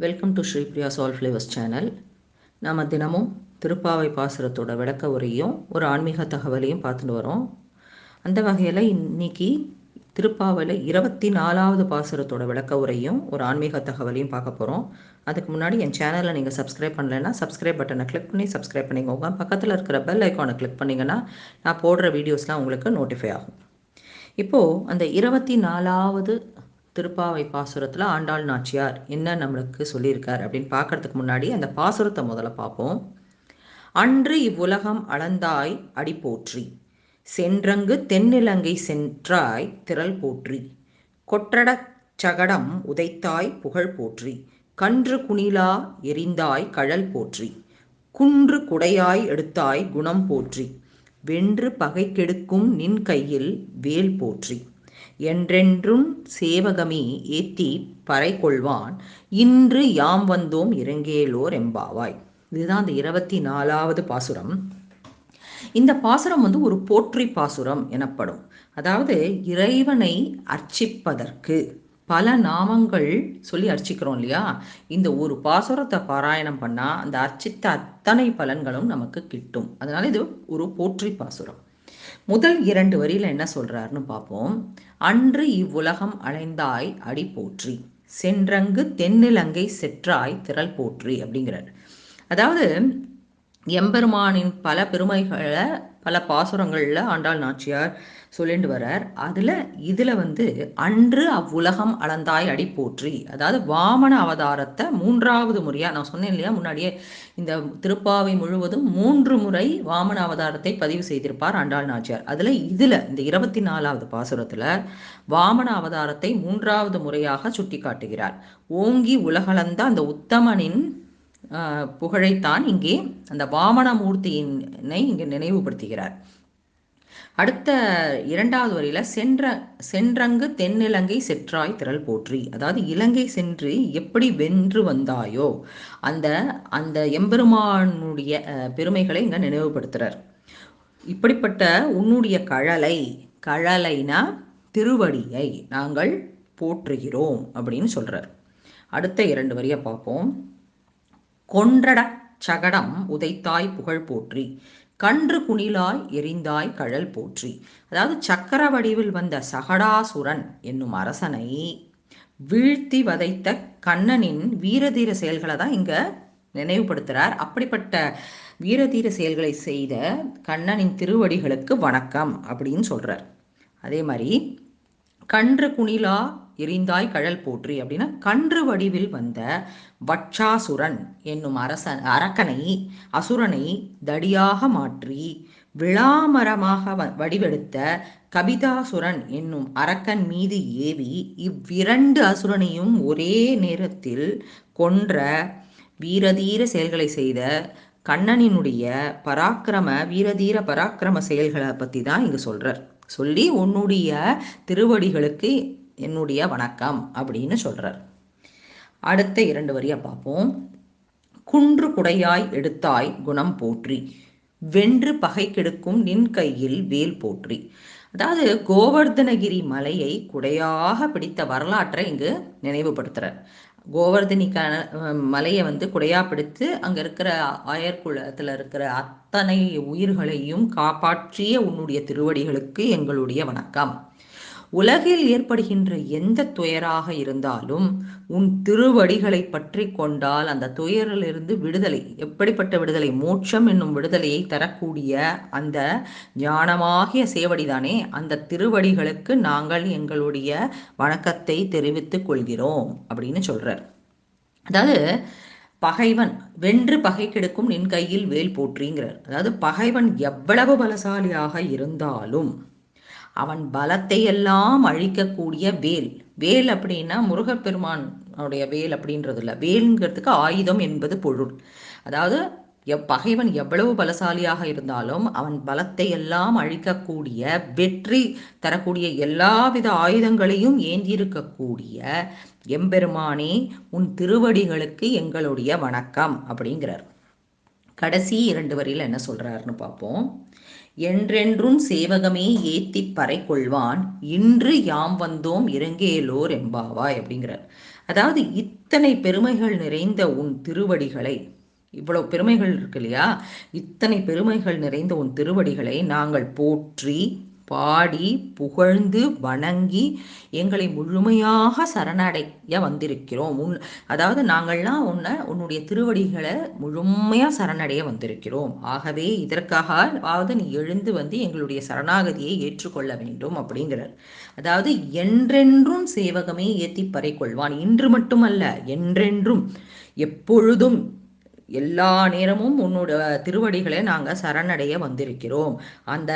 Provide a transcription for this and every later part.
Welcome to Sri Priya சால் flavours channel. நாம் தினமும் திருப்பாவை பாசுரத்தோட விளக்க உரையும் ஒரு ஆன்மீக தகவலையும் பார்த்துட்டு வரோம். அந்த வகையில் இன்னைக்கு திருப்பாவையில் 24வது பாசுரத்தோட விளக்க உரையும் ஒரு ஆன்மீக தகவலையும் பார்க்க போகிறோம். அதுக்கு முன்னாடி என் சேனலை நீங்கள் சப்ஸ்கிரைப் பண்ணலைன்னா சப்ஸ்கிரைப் பட்டனை கிளிக் பண்ணி சப்ஸ்கிரைப் பண்ணிக்கோங்க. பக்கத்தில் இருக்கிற பெல் ஐக்கானை கிளிக் பண்ணிங்கன்னா நான் போடுற வீடியோஸ்லாம் உங்களுக்கு நோட்டிஃபை ஆகும். இப்போது அந்த 24வது திருப்பாவை பாசுரத்தில் ஆண்டாள் நாச்சியார் என்ன நம்மளுக்கு சொல்லியிருக்கார் அப்படின்னு பார்க்கறதுக்கு முன்னாடி அந்த பாசுரத்தை முதல்ல பார்ப்போம். அன்று இவ்வுலகம் அளந்தாய் அடி போற்றி, சென்றங்கு தென்னிலங்கை சென்றாய் திரள் போற்றி, கொற்றடச் சகடம் உதைத்தாய் புகழ் போற்றி, கன்று குணிலா எரிந்தாய் கழல் போற்றி, குன்று குடையாய் எடுத்தாய் குணம் போற்றி, வென்று பகை கெடுக்கும் நின் கையில் வேல் போற்றி, என்றென்றும் சேவகமே ஏத்தி பறை கொள்வான், இன்று யாம் வந்தோம் இறங்கேலோர் எம்பாவாய். இதுதான் அந்த 24வது பாசுரம். இந்த பாசுரம் ஒரு போற்றி பாசுரம் எனப்படும். அதாவது இறைவனை அர்ச்சிப்பதற்கு பல நாமங்கள் சொல்லி அர்ச்சிக்கிறோம் இல்லையா? இந்த ஒரு பாசுரத்தை பாராயணம் பண்ணால் அந்த அர்ச்சித்த அத்தனை பலன்களும் நமக்கு கிட்டும். அதனால இது ஒரு போற்றி பாசுரம். முதல் 2 வரியில என்ன சொல்றாருன்னு பார்ப்போம். அன்று இவ்வுலகம் அலைந்தாய் அடி போற்றி, சென்றங்கு தென்னிலங்கை செற்றாய் திரள் போற்றி அப்படிங்கிறார். அதாவது எம்பெருமானின் பல பெருமைகளை பல பாசுரங்களில் ஆண்டாள் நாச்சியார் சொல்லிட்டு வர்றார். இதில் அன்று அவ்வுலகம் அளந்தாய் அடி போற்றி, அதாவது வாமன அவதாரத்தை 3வது முறையாக நான் சொன்னேன் இல்லையா முன்னாடியே, இந்த திருப்பாவை முழுவதும் 3 முறை வாமன அவதாரத்தை பதிவு செய்திருப்பார் ஆண்டாள் நாச்சியார். இதில் இந்த 24வது பாசுரத்தில் வாமன அவதாரத்தை 3வது முறையாக சுட்டி காட்டுகிறார். ஓங்கி உலகளந்த அந்த உத்தமனின் புகழைத்தான் இங்கே அந்த வாமனமூர்த்தியினை இங்கே நினைவுபடுத்துகிறார். அடுத்த 2வது வரியில சென்றங்கு தென்னிலங்கை செற்றாய் திரள் போற்றி, அதாவது இலங்கை சென்று எப்படி வென்று வந்தாயோ அந்த எம்பெருமானுடைய பெருமைகளை இங்க நினைவுபடுத்துறார். இப்படிப்பட்ட உன்னுடைய கழலைனா திருவடியை நாங்கள் போற்றுகிறோம் அப்படின்னு சொல்றார். அடுத்த 2 வரியை பார்ப்போம். கொன்றடச் சகடம் உதைத்தாய் புகழ் போற்றி, கன்று குணிலாய் எரிந்தாய் கழல் போற்றி, அதாவது சக்கர வடிவில் வந்த சகடாசுரன் என்னும் அரசனை வீழ்த்தி வதைத்த கண்ணனின் வீரதீர செயல்களை தான் இங்க நினைவுபடுத்துறார். அப்படிப்பட்ட வீரதீர செயல்களை செய்த கண்ணனின் திருவடிகளுக்கு வணக்கம் அப்படின்னு சொல்றார். அதே மாதிரி கன்று குணிலா எரிந்தாய் கழல் போற்றி அப்படின்னா கன்று வடிவில் வந்த வட்சாசுரன் என்னும் அசுரனை தடியாக மாற்றி விளாமரமாக வடிவெடுத்த கபிதாசுரன் என்னும் அரக்கன் மீது ஏவி இவ்விரண்டு அசுரனையும் ஒரே நேரத்தில் கொன்ற வீரதீர செயல்களை செய்த கண்ணனினுடைய வீரதீர பராக்கிரம செயல்களை பற்றி தான் இங்கு சொல்றார். சொல்லி உன்னுடைய திருவடிகளுக்கு என்னுடைய வணக்கம் அப்படின்னு சொல்றார். அடுத்த 2 வரியை பார்ப்போம். குன்று குடையாய் எடுத்தாய் குணம் போற்றி, வென்று பகை கெடுக்கும் நின் கையில் வேல் போற்றி, அதாவது கோவர்தனகிரி மலையை குடையாக பிடித்த வரலாற்றை இங்கு நினைவுபடுத்துறார். கோவர்தனிக்கான மலையை குடையா பிடித்து அங்க இருக்கிற ஆயர்குலத்துல இருக்கிற அத்தனை உயிர்களையும் காப்பாற்றிய உன்னுடைய திருவடிகளுக்கு எங்களுடைய வணக்கம். உலகில் ஏற்படுகின்ற எந்த துயராக இருந்தாலும் உன் திருவடிகளை பற்றி கொண்டால் அந்த துயரிலிருந்து விடுதலை, எப்படிப்பட்ட விடுதலை, மோட்சம் என்னும் விடுதலையை தரக்கூடிய அந்த ஞானமாகிய சேவடிதானே, அந்த திருவடிகளுக்கு நாங்கள் எங்களுடைய வணக்கத்தை தெரிவித்துக் கொள்கிறோம் அப்படின்னு சொல்றார். அதாவது பகைவன் வென்று பகை கெடுக்கும் நின் கையில் வேல் போற்றிங்கிறார். அதாவது பகைவன் எவ்வளவு பலசாலியாக இருந்தாலும் அவன் பலத்தை எல்லாம் அழிக்கக்கூடிய வேல் அப்படின்னா முருகப்பெருமானுடைய வேல் அப்படின்றது இல்லை, வேல்ங்கிறதுக்கு ஆயுதம் என்பது பொருள். அதாவது பகைவன் எவ்வளவு பலசாலியாக இருந்தாலும் அவன் பலத்தை எல்லாம் அழிக்கக்கூடிய, வெற்றி தரக்கூடிய எல்லாவித ஆயுதங்களையும் ஏந்தியிருக்கக்கூடிய எம்பெருமானே உன் திருவடிகளுக்கு எங்களுடைய வணக்கம் அப்படிங்கிறார். கடைசி 2 வரியில என்ன சொல்றாருன்னு பார்ப்போம். என்றென்றும் சேவகமே ஏத்தி பறை கொள்வான், இன்று யாம் வந்தோம் இறங்கேலோர் எம்பாவாய் அப்படிங்கிறார். அதாவது இத்தனை பெருமைகள் நிறைந்த உன் திருவடிகளை, இவ்வளவு பெருமைகள் இருக்கு இல்லையா, இத்தனை பெருமைகள் நிறைந்த உன் திருவடிகளை நாங்கள் போற்றி பாடி புகழ்ந்து வணங்கி எங்களை முழுமையாக சரணடைய வந்திருக்கிறோம். அதாவது நாங்கள்லாம் உன்னுடைய திருவடிகளை முழுமையாக சரணடைய வந்திருக்கிறோம். ஆகவே இதற்காகவாவது நீ எழுந்து வந்து எங்களுடைய சரணாகதியை ஏற்றுக்கொள்ள வேண்டும் அப்படிங்கிறார். அதாவது என்றென்றும் சேவகமே ஏத்தி பறை கொள்வான். இன்று மட்டுமல்ல, என்றென்றும் எப்பொழுதும் எல்லா நேரமும் உன்னோட திருவடிகளை நாங்கள் சரணடைய வந்திருக்கிறோம். அந்த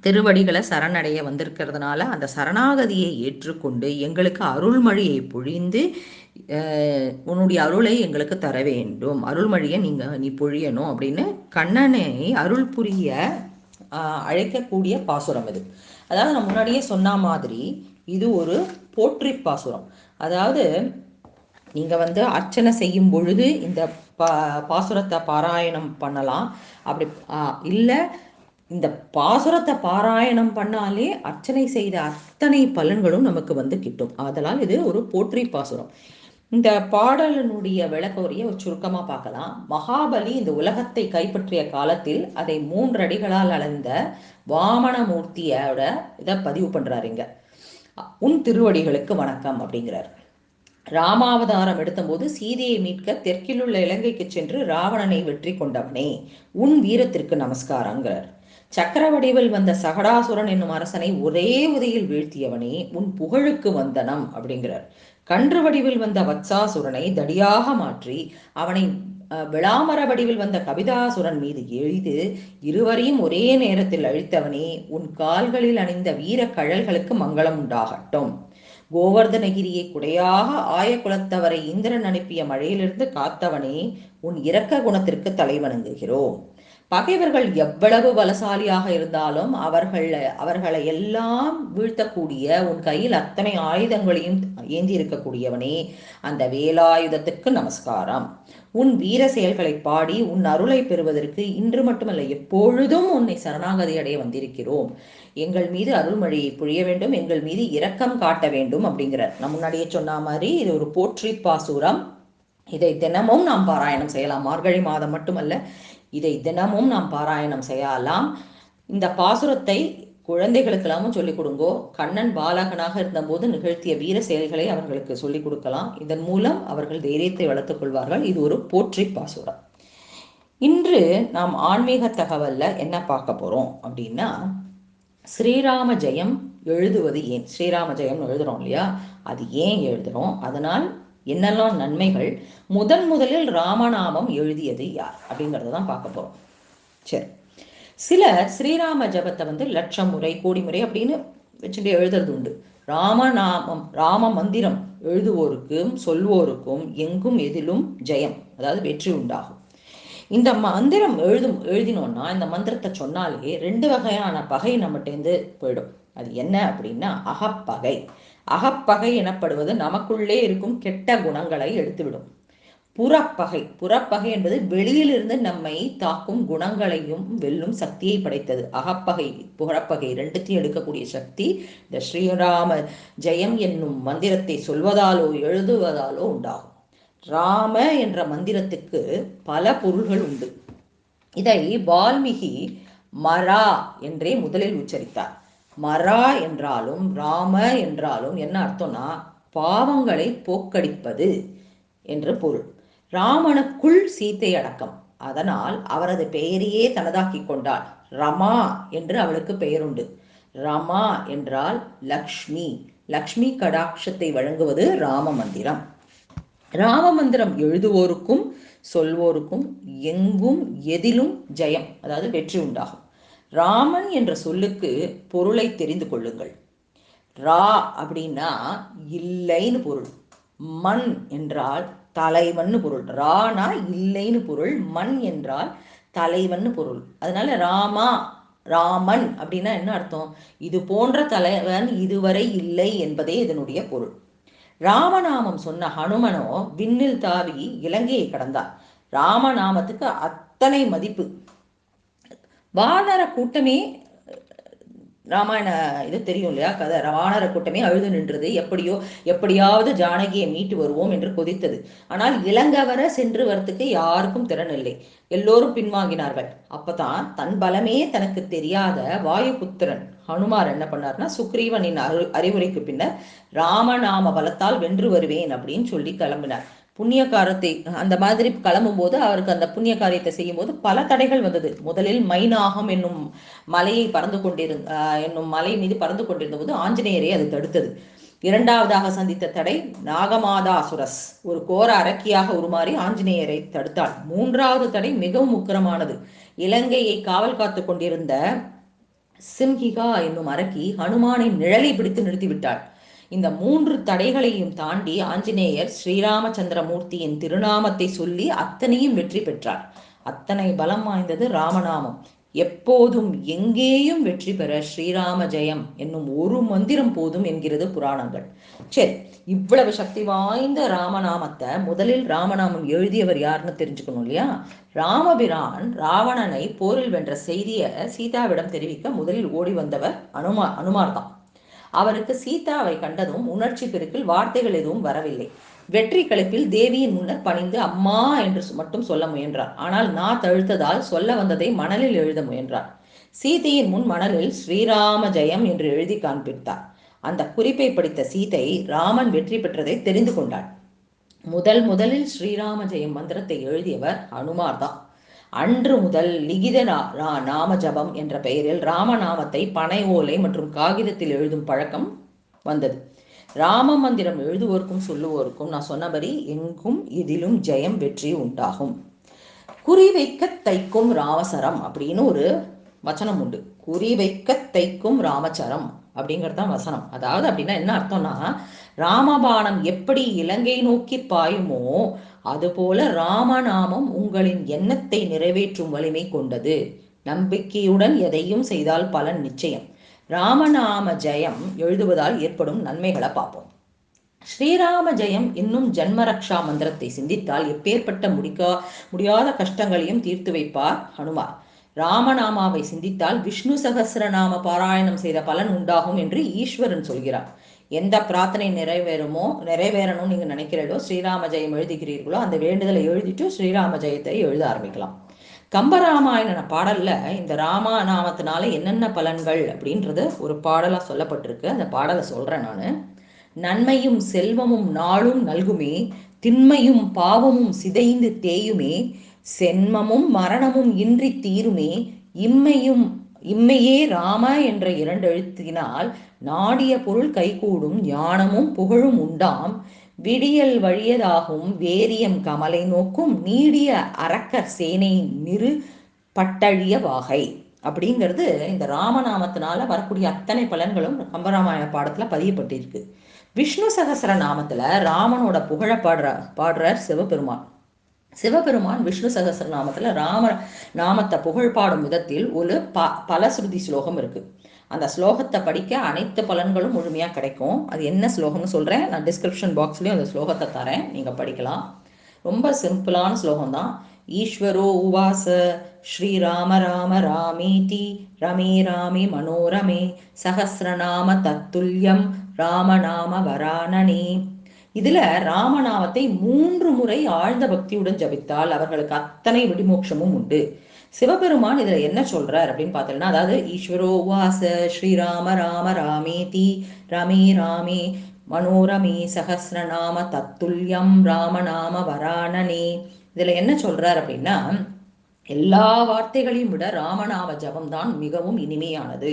திருவடிகளை சரணடைய வந்திருக்கிறதுனால அந்த சரணாகதியை ஏற்றுக்கொண்டு எங்களுக்கு அருள்மொழியை பொழிந்து உன்னுடைய அருளை எங்களுக்கு தர வேண்டும், அருள்மொழியை நீ பொழியணும் அப்படின்னு கண்ணனை அருள் புரிய அழைக்கக்கூடிய பாசுரம் இது. அதாவது நான் முன்னாடியே சொன்ன மாதிரி இது ஒரு போற்றி பாசுரம். அதாவது நீங்கள் வந்து அர்ச்சனை செய்யும் பொழுது இந்த பாசுரத்தை பாராயணம் பண்ணலாம். அப்படி இல்லை, இந்த பாசுரத்தை பாராயணம் பண்ணாலே அர்ச்சனை செய்த அத்தனை பலன்களும் நமக்கு வந்து கிட்டும். அதனால் இது ஒரு போற்றி பாசுரம். இந்த பாடலினுடைய விளக்க உரையை சுருக்கமாக பார்க்கலாம். மகாபலி இந்த உலகத்தை கைப்பற்றிய காலத்தில் அதை 3 அடிகளால் அளந்த வாமனமூர்த்தியோட இதை பதிவு பண்ணுறாருங்க. உன் திருவடிகளுக்கு வணக்கம் அப்படிங்கிறார். ராமாவதாரம் எடுத்தபோது சீதையை மீட்க தெற்கிலுள்ள இலங்கைக்கு சென்று ராவணனை வெற்றி கொண்டவனே, உன் வீரத்திற்கு நமஸ்காரங்கிறார். சக்கர வடிவில் வந்த சகடாசுரன் என்னும் அரசனை ஒரே உதையில் வீழ்த்தியவனே, உன் புகழுக்கு வந்தனம் அப்படிங்கிறார். கன்று வடிவில் வந்த வத்சாசுரனை தடியாக மாற்றி அவனை விளாமர வடிவில் வந்த கபிதாசுரன் மீது எய்து இருவரையும் ஒரே நேரத்தில் அழித்தவனே, உன் கால்களில் அணிந்த வீர கழல்களுக்கு மங்களம் உண்டாகட்டும். கோவர்தனகிரியை குடையாக ஆயகுலத்தவரை இந்திரன் அனுப்பிய மழையிலிருந்து காத்தவனே, உன் இரக்க குணத்திற்கு தலைவணங்குகிறோம். பகைவர்கள் எவ்வளவு பலசாலியாக இருந்தாலும் அவர்களை எல்லாம் வீழ்த்தக்கூடிய உன் கையில் அத்தனை ஆயுதங்களையும் ஏந்தி இருக்கக்கூடியவனே, அந்த வேலாயுதத்துக்கு நமஸ்காரம். உன் வீர செயல்களை பாடி உன் அருளை பெறுவதற்கு இன்று மட்டுமல்ல எப்பொழுதும் உன்னை சரணாகதி அடைய வந்திருக்கிறோம். எங்கள் மீது அருள்மொழியை புரிய வேண்டும், எங்கள் மீது இரக்கம் காட்ட வேண்டும் அப்படிங்கிறார். நான் முன்னாடியே சொன்ன மாதிரி இது ஒரு போற்றி பாசுரம். இதை தினமும் நாம் பாராயணம் செய்யலாம். மார்கழி மாதம் மட்டுமல்ல, இதை தினமும் நாம் பாராயணம் செய்யலாம். இந்த பாசுரத்தை குழந்தைகளுக்கெல்லாமும் சொல்லிக் கொடுங்கோ. கண்ணன் பாலகனாக இருந்தபோது நிகழ்த்திய வீர செயல்களை அவர்களுக்கு சொல்லிக் கொடுக்கலாம். இதன் மூலம் அவர்கள் தைரியத்தை வளர்த்துக் கொள்வார்கள். இது ஒரு போற்றி பாசுரம். இன்று நாம் ஆன்மீக தகவல்ல என்ன பார்க்க போறோம் அப்படின்னா, ஸ்ரீராம ஜெயம் எழுதுவது ஏன்? ஸ்ரீராம ஜெயம் எழுதுறோம் இல்லையா, அது ஏன் எழுதுறோம்? அதனால் என்னெல்லாம் நன்மைகள்? முதலில் ராமநாமம் எழுதியது யார் அப்படிங்கிறத தான் பார்க்க போறோம். சரி, சிலர் ஸ்ரீராம ஜபத்தை வந்து 1,00,000 முறை, கோடி முறை அப்படின்னு வச்சுட்டு எழுதுறது உண்டு. ராமநாமம், ராம மந்திரம் எழுதுவோருக்கும் சொல்வோருக்கும் எங்கும் எதிலும் ஜெயம், அதாவது வெற்றி உண்டாகும். இந்த மந்திரம் எழுதினோம்னா, இந்த மந்திரத்தை சொன்னாலே 2 வகையான பகை நம்மகிட்டேருந்து போயிடும். அது என்ன அப்படின்னா, அகப்பகை. அகப்பகை எனப்படுவது நமக்குள்ளே இருக்கும் கெட்ட குணங்களை எடுத்துவிடும். புறப்பகை என்பது வெளியிலிருந்து நம்மை தாக்கும் குணங்களையும் வெல்லும் சக்தியை படைத்தது. அகப்பகை புறப்பகை 2த்தையும் எடுக்கக்கூடிய சக்தி இந்த ஸ்ரீராம ஜெயம் என்னும் மந்திரத்தை சொல்வதாலோ எழுதுவதாலோ உண்டாகும். ராம என்ற மந்திரத்துக்கு பல பொருள்கள் உண்டு. இதை வால்மீகி மரா என்றே முதலில் உச்சரித்தார். மரா என்றாலும் ராம என்றாலும் என்ன அர்த்தம்னா, பாவங்களை போக்கடிப்பது என்று பொருள். ராமனுக்குள் சீத்தை அடக்கம். அதனால் அவரது பெயரையே தனதாக்கி கொண்டாள். ரமா என்று அவளுக்கு பெயருண்டு. ரமா என்றால் லக்ஷ்மி. லக்ஷ்மி கடாட்சத்தை வழங்குவது ராம மந்திரம். ராம மந்திரம் எழுதுவோருக்கும் சொல்வோருக்கும் எங்கும் எதிலும் ஜெயம், அதாவது வெற்றி உண்டாகும். ராமன் என்ற சொல்லுக்கு பொருளை தெரிந்து கொள்ளுங்கள். ரா அப்படின்னா இல்லைன்னு பொருள். மண் என்றால் தலைவன் பொருள். ரானா இல்லைன்னு பொருள், மண் என்றால் தலைவன் பொருள். அதனால ராமன் அப்படின்னா என்ன அர்த்தம்? இது போன்ற தலைவன் இதுவரை இல்லை என்பதே இதனுடைய பொருள். ராமநாமம் சொன்ன ஹனுமனோ விண்ணில் தாவி இலங்கையை கடந்தார். ராமநாமத்துக்கு அத்தனை மதிப்பு. வானர கூட்டமே ராமாயண இது தெரியும் இல்லையா கதை. வானர கூட்டமே அழுது நின்றது, எப்படியாவது ஜானகியை மீட்டு வருவோம் என்று கொதித்தது. ஆனால் இளங்கவர சென்று வரத்துக்கு யாருக்கும் திறன் இல்லை. எல்லோரும் பின்வாங்கினார்கள். அப்பதான் தன் பலமே தனக்கு தெரியாத வாயுபுத்திரன் ஹனுமார் என்ன பண்ணார்னா, சுக்ரீவனின் அறிவுரைக்கு பின்னர் ராமநாம பலத்தால் வென்று வருவேன் அப்படின்னு சொல்லி கிளம்பினார். புண்ணிய காரத்தை அந்த மாதிரி கிளம்பும் போது அவருக்கு அந்த புண்ணிய காரியத்தை செய்யும் போது பல தடைகள் வந்தது. முதலில் மைனாகம் என்னும் மலையை என்னும் மலை மீது பறந்து கொண்டிருந்த போது ஆஞ்சநேயரை அது தடுத்தது. இரண்டாவதாக சந்தித்த தடை நாகமாதாசுரஸ், ஒரு கோர அரக்கியாக உருமாறி ஆஞ்சநேயரை தடுத்தாள். மூன்றாவது தடை மிகவும் உக்கிரமானது. இலங்கையை காவல் காத்து கொண்டிருந்த சிம்ஹிகா என்னும் அரக்கி ஹனுமானின் நிழலை பிடித்து நிறுத்திவிட்டாள். இந்த மூன்று தடைகளையும் தாண்டி ஆஞ்சநேயர் ஸ்ரீராமச்சந்திரமூர்த்தியின் திருநாமத்தை சொல்லி அத்தனையும் வெற்றி பெற்றார். அத்தனை பலம் வாய்ந்தது ராமநாமம். எப்போதும் எங்கேயும் வெற்றி பெற ஸ்ரீராம ஜெயம் என்னும் ஒரு மந்திரம் போதும் என்கிறது புராணங்கள். சரி, இவ்வளவு சக்தி வாய்ந்த ராமநாமத்தை முதலில் ராமநாமம் எழுதியவர் யாருன்னு தெரிஞ்சுக்கணும் இல்லையா? ராமபிரான் ராவணனை போரில் வென்ற செய்தியை சீதாவிடம் தெரிவிக்க முதலில் ஓடி வந்தவர் அனுமார் தான். அவருக்கு சீதாவை கண்டதும் உணர்ச்சி பெருக்கில் வார்த்தைகள் எதுவும் வரவில்லை. வெற்றி கழிப்பில் தேவியின் முன்னர் பணிந்து அம்மா என்று மட்டும் சொல்ல முயன்றார். ஆனால் தழுத்ததால் சொல்ல வந்ததை மணலில் எழுத முயன்றார். சீதையின் முன் மணலில் ஸ்ரீராம ஜெயம் என்று எழுதி காண்பித்தார். அந்த குறிப்பை படித்த சீதை ராமன் வெற்றி பெற்றதை தெரிந்து கொண்டாள். முதலில் ஸ்ரீராம ஜெயம் மந்திரத்தை எழுதியவர் ஹனுமார் தான். அன்று முதல் லிகித நாம ஜபம் என்ற பெயரில் ராமநாமத்தை பனை ஓலை மற்றும் காகிதத்தில் எழுதும் பழக்கம் வந்தது. ராம மந்திரம் எழுதுவோருக்கும் சொல்லுவோருக்கும் நான் சொன்னபடி எங்கும் இதிலும் ஜெயம் வெற்றி உண்டாகும். குறிவைக்க தைக்கும் ராமசரம் அப்படின்னு ஒரு வச்சனம் உண்டு. குறிவைக்க தைக்கும் ராமச்சரம் அப்படிங்கிறது தான் வசனம். அதாவது அப்படின்னா என்ன அர்த்தம்னா, ராமபாணம் எப்படி இலங்கை நோக்கி பாயுமோ அதுபோல ராமநாமம் உங்களின் எண்ணத்தை நிறைவேற்றும் வலிமை கொண்டது. நம்பிக்கையுடன் எதையும் செய்தால் பலன் நிச்சயம். ராமநாம ஜெயம் எழுதுவதால் ஏற்படும் நன்மைகளை பார்ப்போம். ஸ்ரீராம ஜெயம் என்னும் ஜன்மரக்ஷா மந்திரத்தை சிந்தித்தால் எப்பேற்பட்ட முடியாத கஷ்டங்களையும் தீர்த்து வைப்பார் ஹனுமார். ராமநாமாவை சிந்தித்தால் விஷ்ணு சகஸ்ரநாம பாராயணம் செய்த பலன் உண்டாகும் என்று ஈஸ்வரன் சொல்கிறார். எந்த பிரார்த்தனை நிறைவேறணும்னு நீங்க நினைக்கிறீர்களோ, ஸ்ரீராம ஜெயம் எழுதுகிறீர்களோ, அந்த வேண்டுதலை எழுதிட்டு ஸ்ரீராம ஜெயத்தை எழுத ஆரம்பிக்கலாம். கம்பராமாயண பாடல்ல இந்த ராமநாமத்தினால என்னென்ன பலன்கள் அப்படின்றது ஒரு பாடலா சொல்லப்பட்டிருக்கு. அந்த பாடலை சொல்றேன் நானு. நன்மையும் செல்வமும் நாளும் நல்குமே, திண்மையும் பாவமும் சிதைந்து தேயுமே, சென்மமும் மரணமும் இன்றி தீருமே, இம்மையே ராம என்ற 2 எழுத்தினால் நாடிய பொருள் கைகூடும், ஞானமும் புகழும் உண்டாம், விடியல் வழியதாகும் வேரியம் கமலை நோக்கும், நீடிய அரக்கர் சேனை நிறு பட்டழிய வாகை அப்படிங்கிறது இந்த ராமநாமத்தினால வரக்கூடிய அத்தனை பலன்களும் கம்பராமாயண பாடத்துல பதியப்பட்டிருக்கு. விஷ்ணு சகஸ்ர நாமத்துல ராமனோட புகழ பாடுறார் சிவபெருமான் விஷ்ணு சகஸ்ர நாமத்துல ராம நாமத்தை புகழ் பாடும் விதத்தில் ஒரு பலஸ்ருதி ஸ்லோகம் இருக்கு. அந்த ஸ்லோகத்தை படிக்க அனைத்து பலன்களும் முழுமையா கிடைக்கும். அது என்ன ஸ்லோகம்னு சொல்றேன், நான் டிஸ்கிரிப்ஷன் பாக்ஸ்லயும் அந்த ஸ்லோகத்தை தரேன், நீங்க படிக்கலாம். ரொம்ப சிம்பிளான ஸ்லோகம் தான். ஈஸ்வரோ உவாச ஸ்ரீராம ராம ராமேதி ரமே ராமே மனோரமே சகஸ்ரநாம தத்துல்யம் ராமநாம வரானனே. இதுல ராமநாமத்தை 3 முறை ஆழ்ந்த பக்தியுடன் ஜபித்தால் அவர்களுக்கு அத்தனை விடிமோட்சமும் உண்டு. சிவபெருமான் இதுல என்ன சொல்றார் அப்படின்னு பார்த்தோம்னா, அதாவது ஈஸ்வரோ வாச ஸ்ரீராம ராம ராமேதி ரமே ராமே மனோரமே சகஸ்ரநாம தத்துல்யம் ராமநாம வரானனே. இதுல என்ன சொல்றார் அப்படின்னா, எல்லா வார்த்தைகளையும் விட ராமநாம ஜபம் தான் மிகவும் இனிமையானது.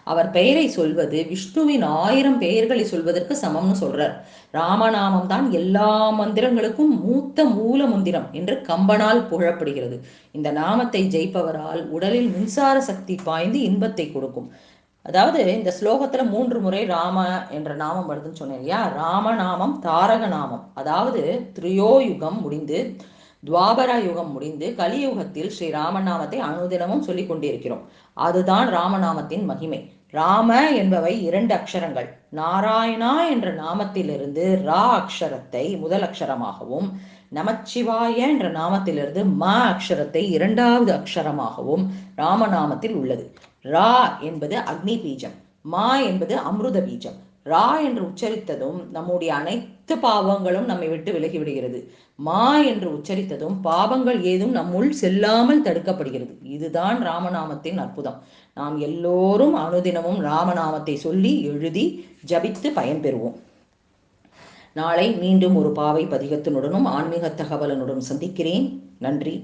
அவர் பெயரை சொல்வது விஷ்ணுவின் 1000 பெயர்களை சொல்வதற்கு சமம்னு சொல்றார். ராமநாமம் தான் எல்லா மந்திரங்களுக்கும் மூத்த மூல மந்திரம் என்று கம்பனால் புகழப்படுகிறது. இந்த நாமத்தை ஜெயிப்பவரால் உடலில் மின்சார சக்தி பாய்ந்து இன்பத்தை கொடுக்கும். அதாவது இந்த ஸ்லோகத்துல 3 முறை ராம என்ற நாமம் வருதுன்னு சொன்னேன் இல்லையா? ராமநாமம் தாரக நாமம். அதாவது திரியோயுகம் முடிந்து துவாபர யுகம் முடிந்து கலியுகத்தில் ஸ்ரீ ராமநாமத்தை அனுதினமும் சொல்லிக் கொண்டிருக்கிறோம். அதுதான் ராமநாமத்தின் மகிமை. ராம என்பவை 2 அக்ஷரங்கள். நாராயணா என்ற நாமத்திலிருந்து ரா அக்ஷரத்தை முதல் அக்ஷரமாகவும், நமச்சிவாய என்ற நாமத்திலிருந்து ம அக்ஷரத்தை 2வது அக்ஷரமாகவும் ராமநாமத்தில் உள்ளது. ரா என்பது அக்னி பீஜம், மா என்பது அமிர்த பீஜம். ரா என்று உச்சரித்ததும் நம்முடைய அனைத்து பாவங்களும் நம்மை விட்டு விலகி விடுகிறது. மா என்று உச்சரித்ததும் பாவங்கள் ஏதும் நம்முள் செல்லாமல் தடுக்கப்படுகிறது. இதுதான் ராமநாமத்தின் அற்புதம். நாம் எல்லோரும் அனுதினமும் ராமநாமத்தை சொல்லி எழுதி ஜபித்து பயன்பெறுவோம். நாளை மீண்டும் ஒரு பாவை பதிகத்தினுடனும் ஆன்மீக தகவலனுடன் சந்திக்கிறேன். நன்றி.